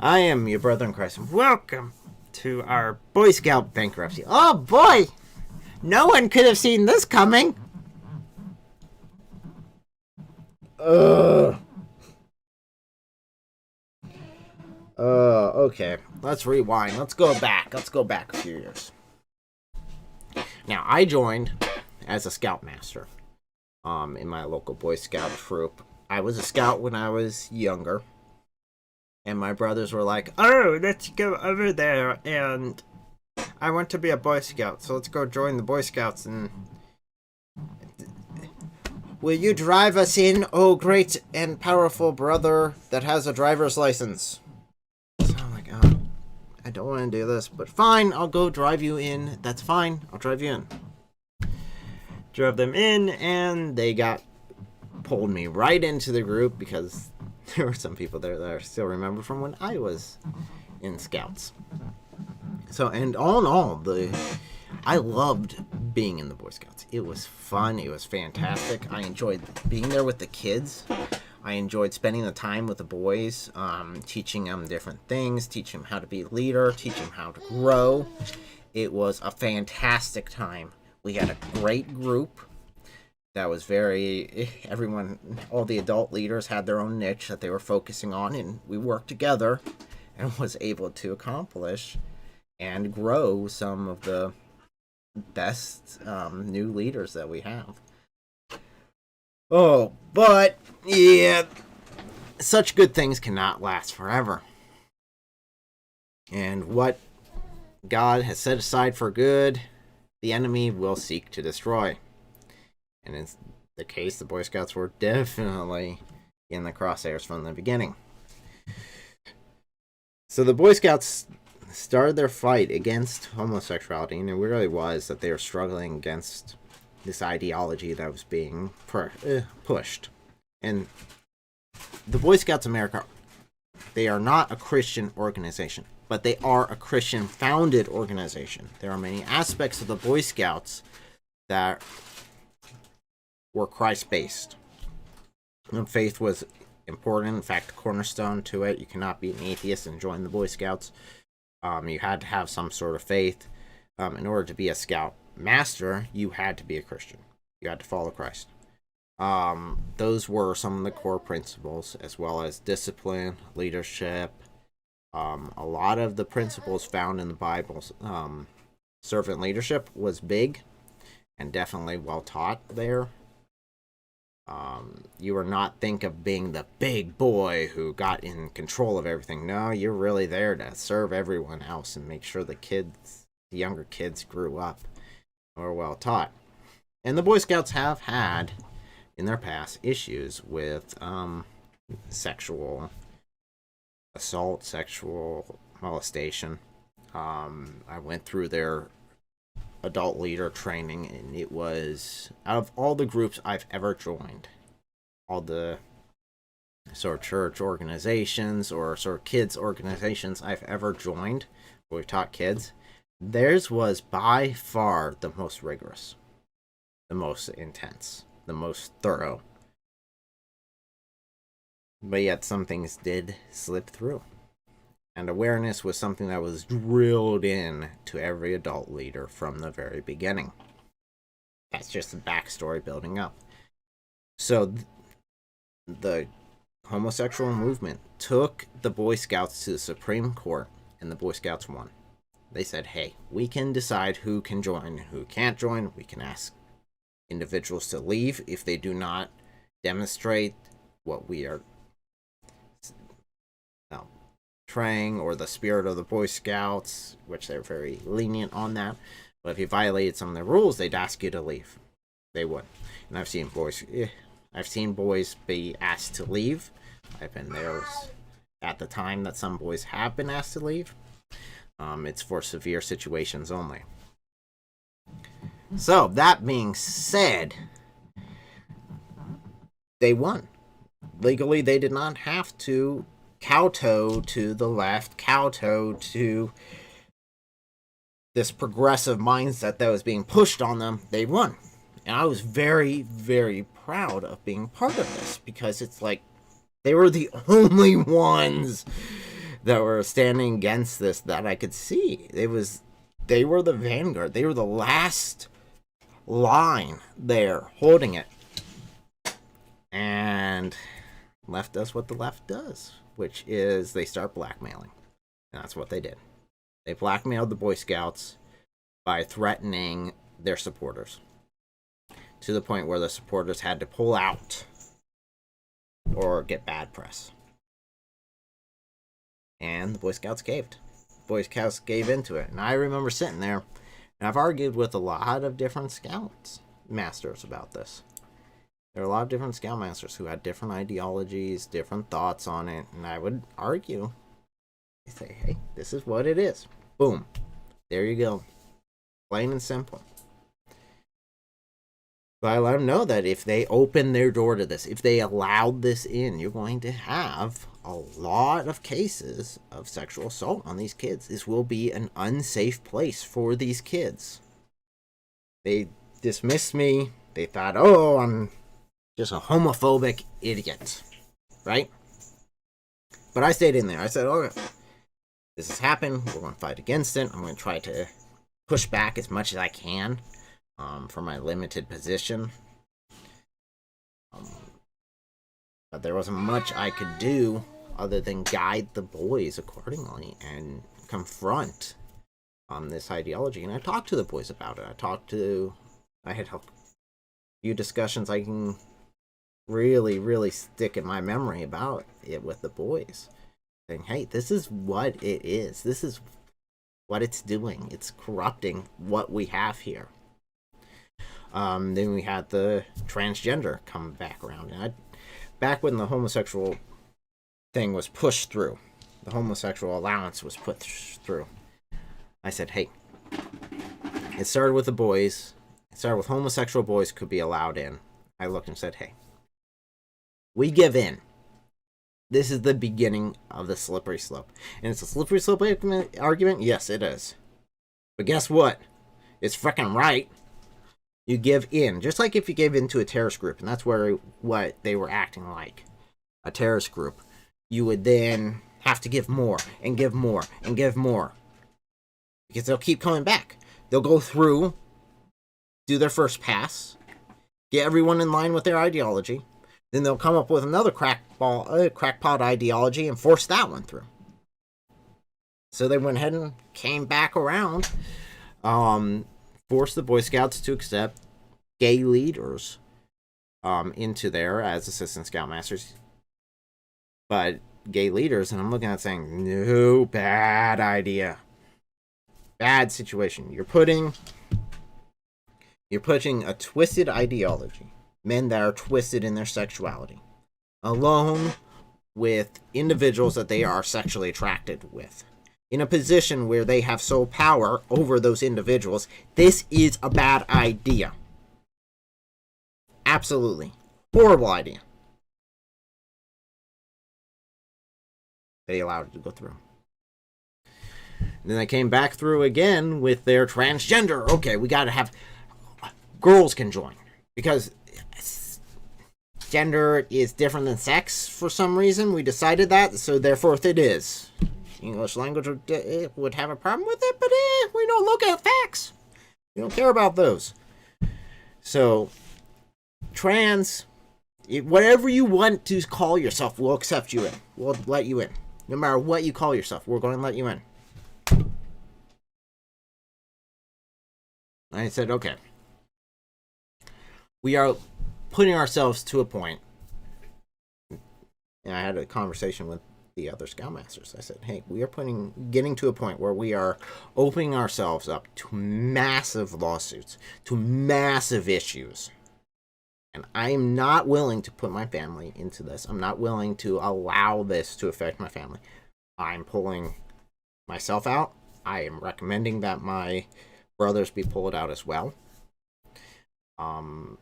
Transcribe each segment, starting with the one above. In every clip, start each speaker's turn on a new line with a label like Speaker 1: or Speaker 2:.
Speaker 1: I am your brother in Christ. Welcome to our Boy Scout bankruptcy. Oh boy! No one could have seen this coming! Ugh. Okay. Let's rewind. Let's go back. Let's go back a few years. Now, I joined as a scoutmaster in my local Boy Scout troop. I was a scout when I was younger. And my brothers were like, oh, let's go over there. And I want to be a Boy Scout, so let's go join the Boy Scouts. And will you drive us in, oh great and powerful brother that has a driver's license? So I'm like, oh, I don't want to do this, but fine, I'll go drive you in. That's fine, I'll drive you in. Drove them in, and they pulled me right into the group because there were some people there that I still remember from when I was in Scouts. So, and all in all, I loved being in the Boy Scouts. It was fun. It was fantastic. I enjoyed being there with the kids. I enjoyed spending the time with the boys, teaching them different things, teaching them how to be a leader, teaching them how to grow. It was a fantastic time. We had a great group. That was all the adult leaders had their own niche that they were focusing on, and we worked together and was able to accomplish and grow some of the best new leaders that we have. Oh, but yeah, such good things cannot last forever. And what God has set aside for good, the enemy will seek to destroy. And in the case, the Boy Scouts were definitely in the crosshairs from the beginning. So the Boy Scouts started their fight against homosexuality, and it really was that they were struggling against this ideology that was being pushed. And the Boy Scouts of America, they are not a Christian organization, but they are a Christian-founded organization. There are many aspects of the Boy Scouts that were Christ-based. And faith was important. In fact, the cornerstone to it. You cannot be an atheist and join the Boy Scouts. You had to have some sort of faith. In order to be a Scout Master, you had to be a Christian. You had to follow Christ. Those were some of the core principles, as well as discipline, leadership. A lot of the principles found in the Bible. Servant leadership was big and definitely well taught there. You were not think of being the big boy who got in control of everything. No, you're really there to serve everyone else and make sure the younger kids grew up and were well taught. And the Boy Scouts have had, in their past, issues with sexual assault, sexual molestation. I went through their adult leader training, and it was, out of all the groups I've ever joined, all the sort of church organizations or sort of kids organizations I've ever joined where we've taught kids, theirs was by far the most rigorous, the most intense, the most thorough. But yet some things did slip through. And awareness was something that was drilled in to every adult leader from the very beginning. That's just the backstory building up. So the homosexual movement took the Boy Scouts to the Supreme Court, and the Boy Scouts won. They said, hey, we can decide who can join and who can't join. We can ask individuals to leave if they do not demonstrate what we are portraying, or the spirit of the Boy Scouts, which they're very lenient on that. But if you violated some of the rules, they'd ask you to leave. They would. And I've seen boys be asked to leave. I've been there at the time that some boys have been asked to leave. It's for severe situations only. So, that being said, they won. Legally, they did not have to kowtow to the left, kowtow to this progressive mindset that was being pushed on them. They won. And I was very, very proud of being part of this, because it's like they were the only ones that were standing against this that I could see. They were the vanguard. They were the last line there holding it. And left does what the left does, which is they start blackmailing. And that's what they did. They blackmailed the Boy Scouts by threatening their supporters to the point where the supporters had to pull out or get bad press. And the Boy Scouts caved. Boy Scouts gave into it. And I remember sitting there, and I've argued with a lot of different Scouts masters about this. There are a lot of different Scoutmasters who had different ideologies, different thoughts on it, and I would argue. I say, hey, this is what it is. Boom. There you go. Plain and simple. But I let them know that if they open their door to this, if they allowed this in, you're going to have a lot of cases of sexual assault on these kids. This will be an unsafe place for these kids. They dismissed me. They thought, oh, I'm just a homophobic idiot, right? But I stayed in there. I said, okay, this has happened. We're going to fight against it. I'm going to try to push back as much as I can for my limited position. But there wasn't much I could do other than guide the boys accordingly and confront this ideology. And I talked to the boys about it. I had a few discussions I can really stick in my memory about it with the boys, saying, hey, this is what it is. This is what it's doing. It's corrupting what we have here. Then we had the transgender come back around. And back when the homosexual thing was pushed through, the homosexual allowance was put through, I said, hey, it started with the boys. It started with homosexual boys could be allowed in. I looked and said, hey, we give in. This is the beginning of the slippery slope. And it's a slippery slope argument? Yes, it is. But guess what? It's freaking right. You give in. Just like if you gave in to a terrorist group, and that's what they were acting like, a terrorist group, you would then have to give more, and give more, and give more. Because they'll keep coming back. They'll go through, do their first pass, get everyone in line with their ideology, then they'll come up with another crackpot ideology and force that one through. So they went ahead and came back around, forced the Boy Scouts to accept gay leaders into there as assistant scoutmasters. But gay leaders, and I'm looking at saying, no, bad idea. Bad situation. You're pushing a twisted ideology. Men that are twisted in their sexuality, alone with individuals that they are sexually attracted with, in a position where they have sole power over those individuals. This is a bad idea. Absolutely. Horrible idea. They allowed it to go through. And then they came back through again with their transgender. Okay, we got to have girls can join because gender is different than sex for some reason. We decided that, so therefore it is. English language would have a problem with it, but we don't look at facts. We don't care about those. So, trans, whatever you want to call yourself, we'll accept you in. We'll let you in. No matter what you call yourself, we're going to let you in. I said, okay. We are putting ourselves to a point, and I had a conversation with the other Scoutmasters. I said, hey, we are getting to a point where we are opening ourselves up to massive lawsuits, to massive issues. And I am not willing to put my family into this. I'm not willing to allow this to affect my family. I'm pulling myself out. I am recommending that my brothers be pulled out as well.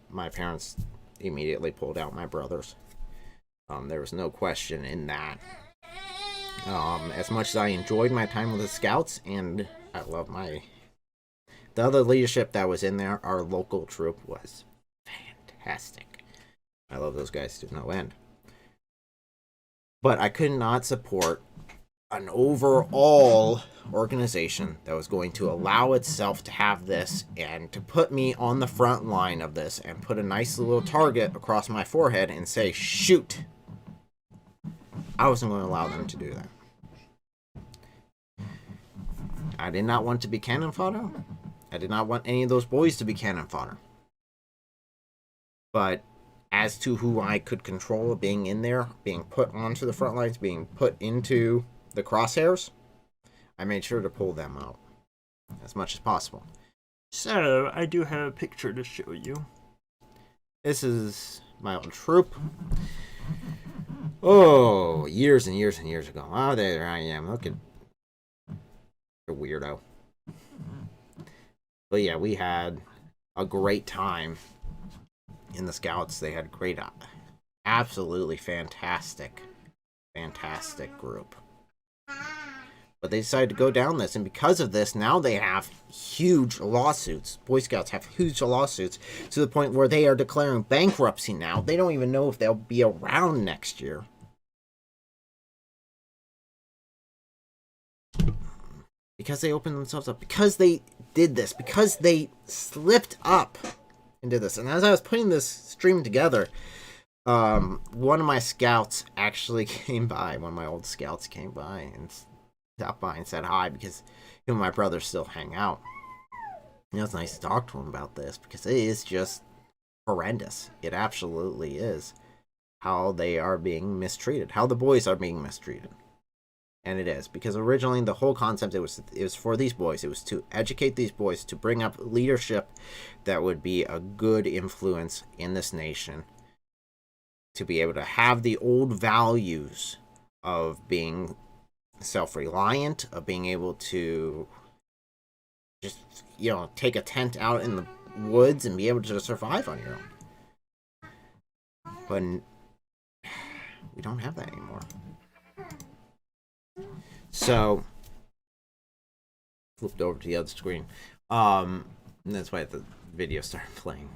Speaker 1: My parents immediately pulled out my brothers. There was no question in that. As much as I enjoyed my time with the Scouts, and I love the other leadership that was in there, our local troop was fantastic. I love those guys to no end. But I could not support an overall organization that was going to allow itself to have this and to put me on the front line of this and put a nice little target across my forehead and say, shoot. I wasn't going to allow them to do that. I did not want to be cannon fodder. I did not want any of those boys to be cannon fodder. But as to who I could control being in there, being put onto the front lines, being put into the crosshairs, I made sure to pull them out as much as possible.
Speaker 2: So, I do have a picture to show you.
Speaker 1: This is my old troop. Oh, years and years and years ago. Oh, there I am. Look at a weirdo. But yeah, we had a great time in the Scouts. They had great, absolutely fantastic group. But they decided to go down this, and because of this, now they have huge lawsuits. Boy Scouts have huge lawsuits to the point where they are declaring bankruptcy now. They don't even know if they'll be around next year. Because they opened themselves up. Because they did this. Because they slipped up and did this. And as I was putting this stream together, one of my scouts actually came by. One of my old scouts came by and stopped by and said hi, because him and my brother still hang out. And it was nice to talk to him about this, because it is just horrendous. It absolutely is. How they are being mistreated. How the boys are being mistreated. And it is, because originally the whole concept, it was for these boys. It was to educate these boys, to bring up leadership that would be a good influence in this nation, to be able to have the old values of being self-reliant, of being able to just, take a tent out in the woods and be able to survive on your own. But we don't have that anymore. So, flipped over to the other screen. And that's why the video started playing.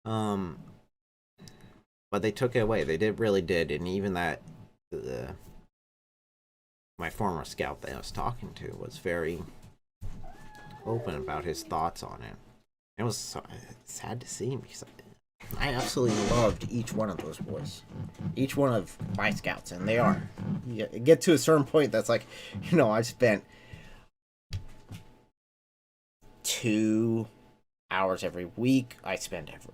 Speaker 1: And, but they took it away. They really did. And even that, my former scout that I was talking to was very open about his thoughts on it. It was sad to see, because I absolutely loved each one of those boys. Each one of my scouts, and they are. You get to a certain point that's like, I spent 2 hours every week. I spend every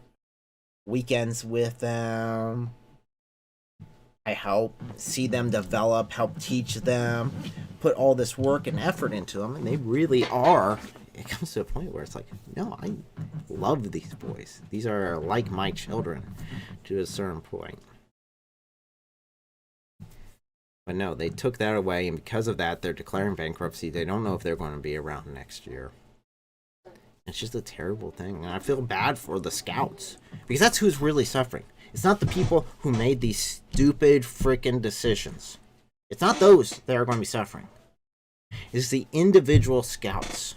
Speaker 1: weekends with them. I help see them develop, help teach them, put all this work and effort into them, and they really are. It comes to a point where it's like, no, I love these boys. These are like my children to a certain point. But no, they took that away, and because of that, they're declaring bankruptcy. They don't know if they're going to be around next year. It's just a terrible thing, and I feel bad for the scouts, because that's who's really suffering. It's not the people who made these stupid freaking decisions. It's not those that are going to be suffering. It's the individual scouts.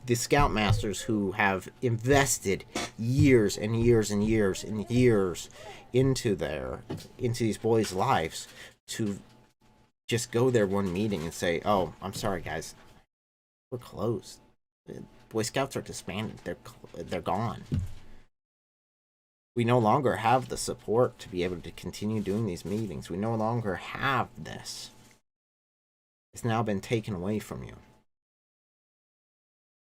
Speaker 1: The scoutmasters who have invested years and years and years and years into these boys' lives, to just go there one meeting and say, "Oh, I'm sorry, guys, we're closed. Boy Scouts are disbanded. They're gone. We no longer have the support to be able to continue doing these meetings. We no longer have this. It's now been taken away from you."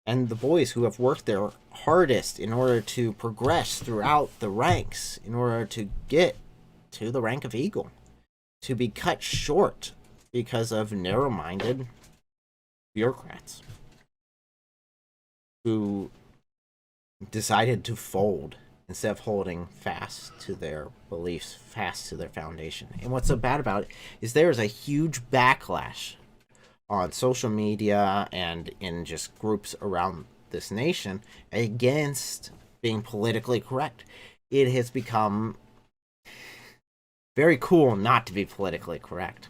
Speaker 1: And the boys who have worked their hardest in order to progress throughout the ranks, in order to get to the rank of Eagle, to be cut short because of narrow-minded bureaucrats who decided to fold instead of holding fast to their beliefs, fast to their foundation. And what's so bad about it is there's a huge backlash on social media and in just groups around this nation against being politically correct. It has become very cool not to be politically correct.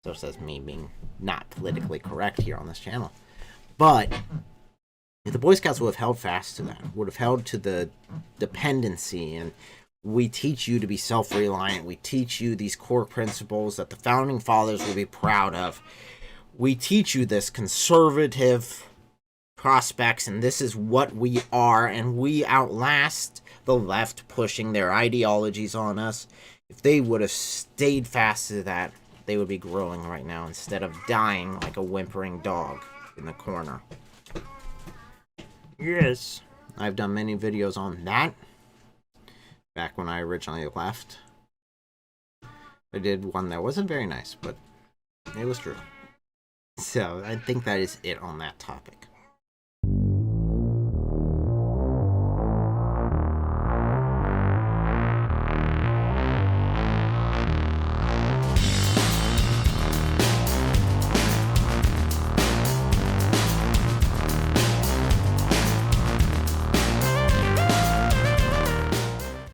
Speaker 1: So says me being not politically correct here on this channel. But if the Boy Scouts would have held fast to that, would have held to the dependency and We teach you to be self-reliant. We teach you these core principles that the founding fathers will be proud of. We teach you this conservative prospects, and this is what we are, and we outlast the left pushing their ideologies on us. If they would have stayed fast to that, they would be growing right now instead of dying like a whimpering dog in the corner.
Speaker 2: Yes.
Speaker 1: I've done many videos on that back when I originally left. I did one that wasn't very nice, but it was true. So I think that is it on that topic.